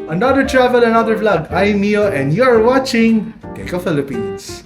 Another travel, another vlog. I'm Mio and you're watching Keiko Philippines.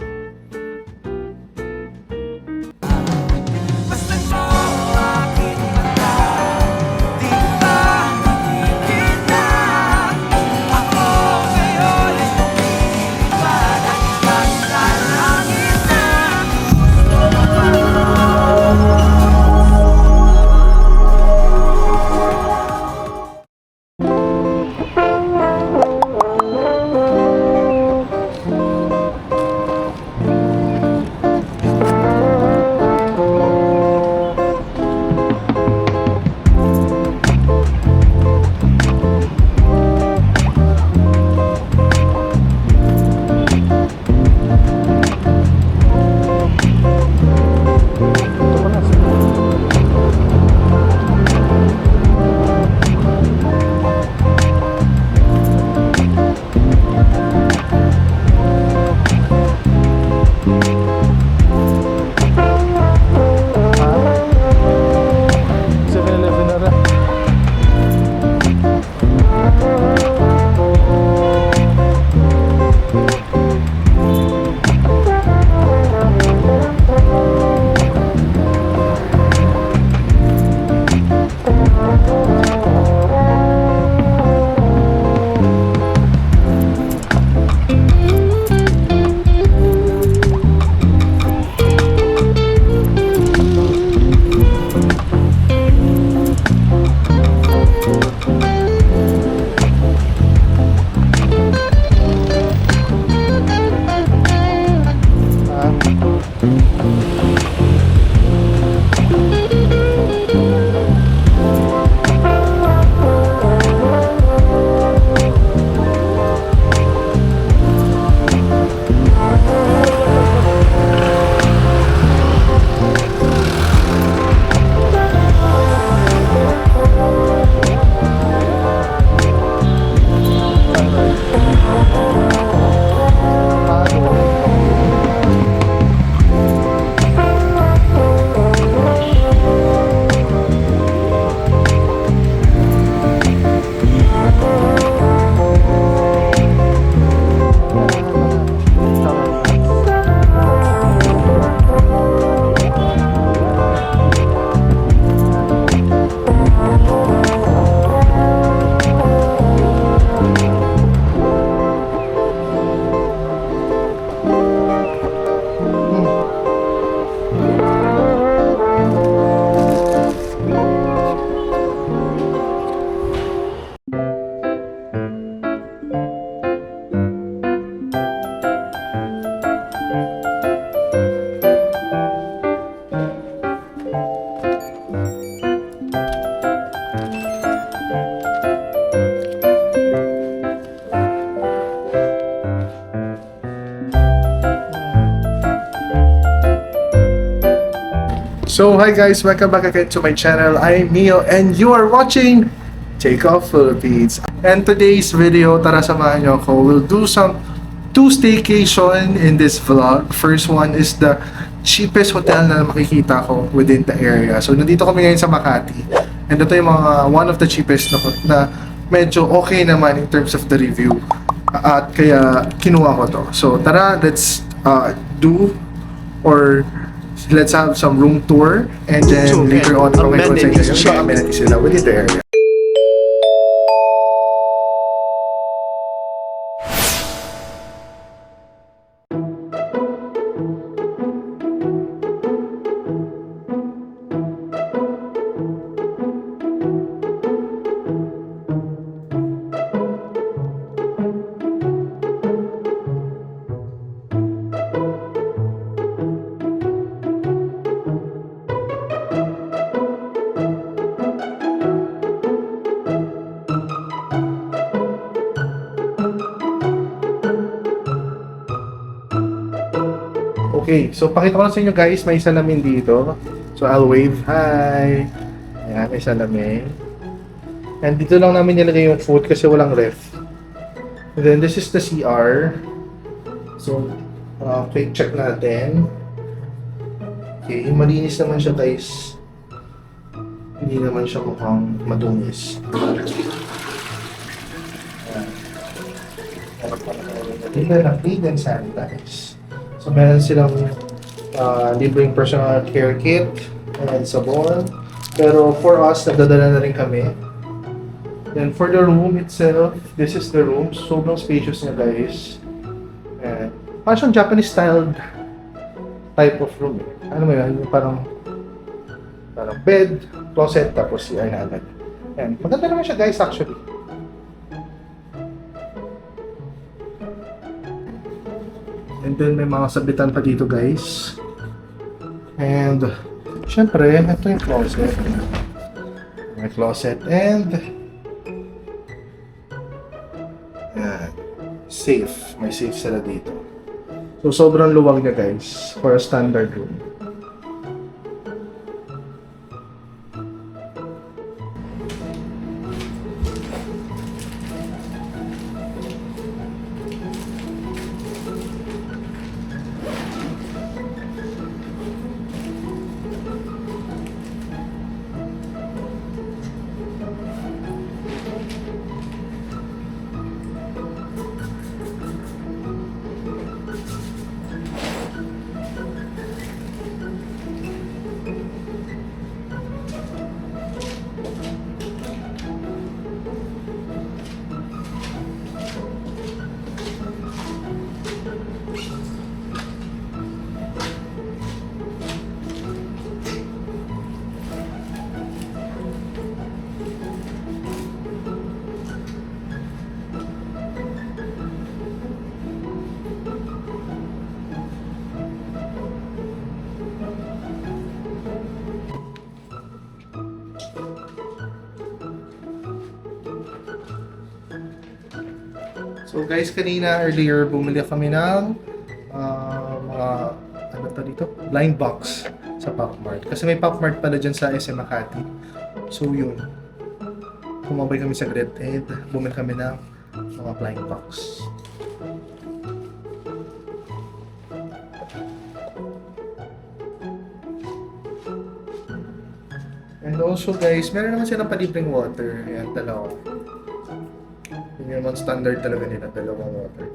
So hi guys, welcome back again to my channel. I'm Mio and you are watching Takeoff Philippines. And today's video, tara samahan nyo ako. We'll do some 2 staycation in this vlog. First one is the cheapest hotel na makikita ko within the area. So nandito kami ngayon sa Makati. And ito yung mga one of the cheapest na medyo okay naman in terms of the review. At kaya kinuha ko to. So tara, let's let's have some room tour and then later on kung may concession yung amenities sila within the area. Okay, so pakita ko lang sa inyo guys, may salamin dito. So I'll wave, hi! Ayan, may salamin. And dito lang namin nilagay yung food kasi walang ref. And then this is the CR. So, quick check natin. Okay, malinis naman siya guys. Hindi naman siya mukhang madungis. Dito na clean and sanitize. So meron silang libreng personal care kit and sabon. Pero for us, nagdadala na rin kami. Then for the room itself, this is the room. Sobrang spacious niya guys. And parang siyang Japanese styled type of room. Ano mo yun? Yung parang bed, closet, tapos CR na agad. Yan. Maganda naman siya guys actually. And then may mga sabitan pa dito guys. And syempre, ito yung closet. May closet and yan. Safe. May safe sila dito. So sobrang luwag niya guys for a standard room. So guys, kanina earlier bumili kami ng mga ano to dito? Blind box sa Popmart. Kasi may Popmart pala dyan sa SM Makati. So yun. Kumabay kami sa Red Ed. Bumili kami ng mga blind box. And also guys, meron naman silang palibreng water. Ayan, dalawa. Yung naman standard talaga nila, dalawang water.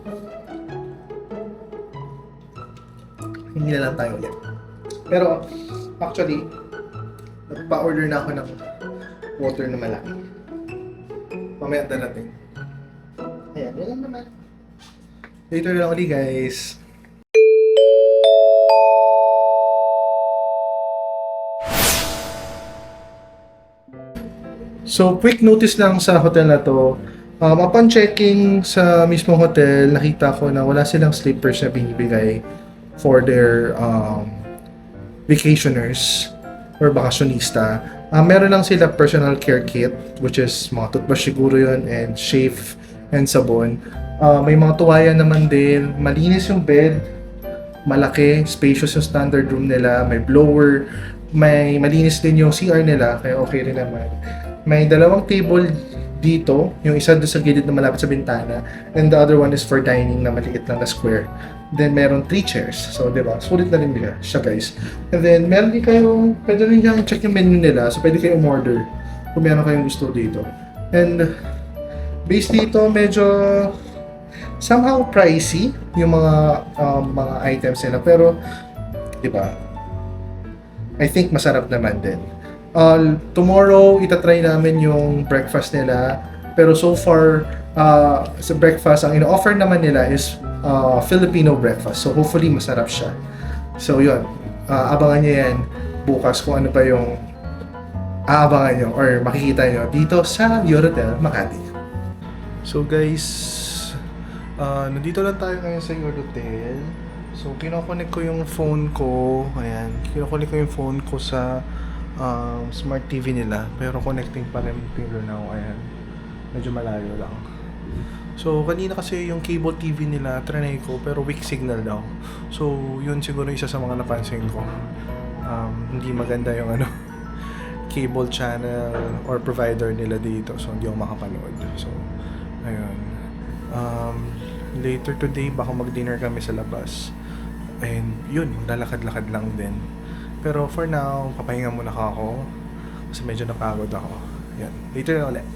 Hindi na lang tayo ulit. Pero, actually, nagpa-order na ako ng water na malaki. Mamaya darating. Ayan, yun lang naman. Later lang ulit guys. So, quick notice lang sa hotel na to. Upon checking sa mismong hotel, nakita ko na wala silang slippers na binibigay for their vacationers or bakasyonista. Meron lang sila personal care kit, which is mga toothbrush siguro yun, and shave and sabon. May mga tuwaya naman din, malinis yung bed, malaki, spacious yung standard room nila, may blower, may malinis din yung CR nila, kaya okay rin naman. May dalawang table dito, yung isa doon sa gilid na malapit sa bintana, and the other one is for dining na maliit lang na square. Then meron 3 chairs. So, di ba? Sulit na rin siya, guys. And then meron din kayong, pwede rin kayong check yung menu nila. So, pwede kayong order kung meron kayong gusto dito. And based dito, medyo somehow pricey yung mga items nila. Pero, di ba? I think masarap naman din. Tomorrow, itatry namin yung breakfast nila. Pero so far, sa breakfast, ang ino-offer naman nila is Filipino breakfast. So hopefully, masarap siya. So yun, abangan nyo yan bukas kung ano pa yung aabangan nyo or makikita nyo dito sa Eurotel Makati. So guys, nandito lang tayo ngayon sa Eurotel. So kinokonek ko yung phone ko. Ayan, kinokonek ko yung phone ko sa smart TV nila, pero connecting pa rin finger now. Ayan, medyo malayo lang. So, kanina kasi yung cable TV nila, trinay ko, pero weak signal daw. So, yun siguro isa sa mga napansin ko. Hindi maganda yung cable channel or provider nila dito. So, hindi ako makapanood. So, ayun. Later today, baka mag-dinner kami sa labas. And yun, lalakad-lakad lang din. Pero for now, papahinga muna ako. Kasi medyo napagod ako. Yan. Later na ulit.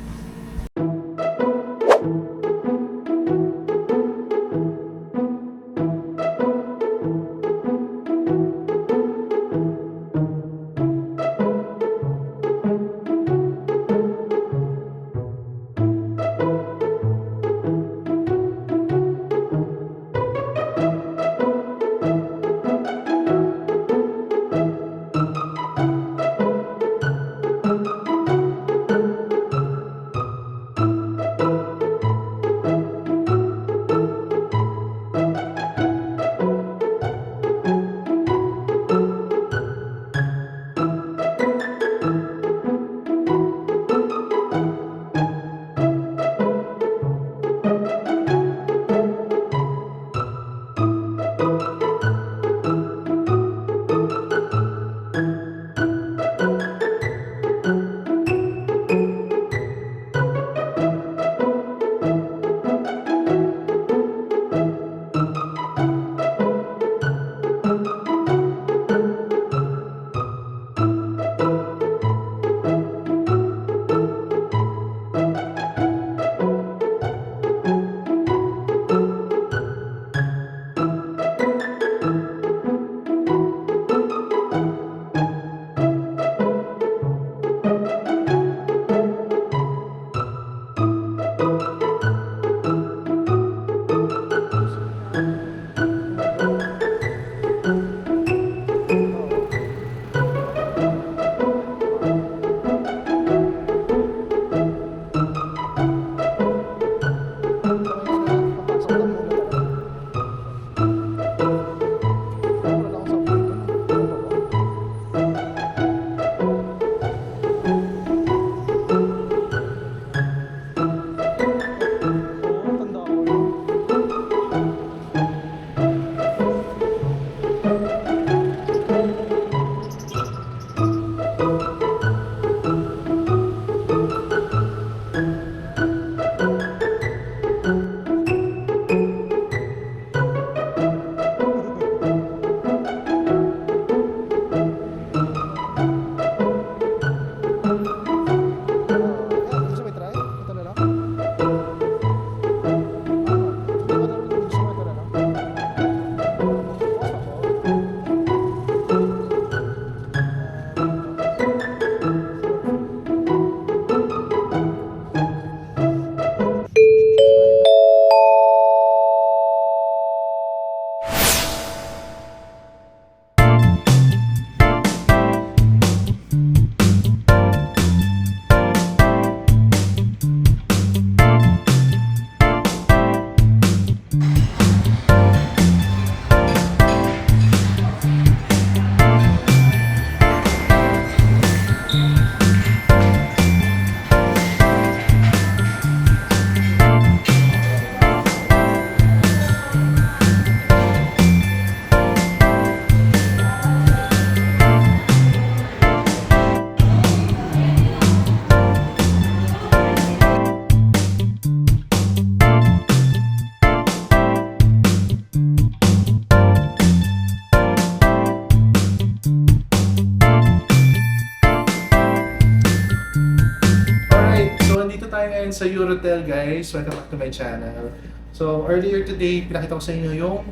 ngayon sa Eurotel, guys. Welcome back to my channel. So, earlier today, pinakita ko sa inyo yung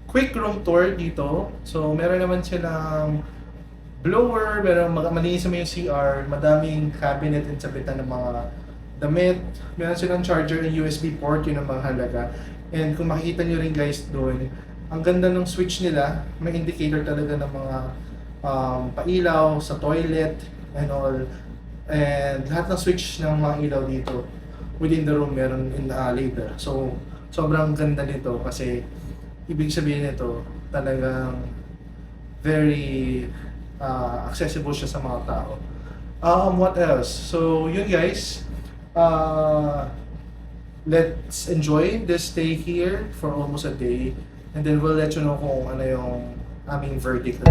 quick room tour dito. So, meron naman silang blower, meron malinis naman yung CR, madaming cabinet and sabitan ng mga damit. Meron silang charger and USB port, yun ang mahalaga. And kung makikita nyo rin guys doon, ang ganda ng switch nila. May indicator talaga ng mga pailaw sa toilet and all. And lahat ng switch ng mga ilaw dito within the room meron in later. So, sobrang ganda nito kasi ibig sabihin nito talagang very accessible siya sa mga tao. What else? So, yun guys. let's enjoy this stay here for almost a day, and then we'll let you know kung ano yung aming verdict.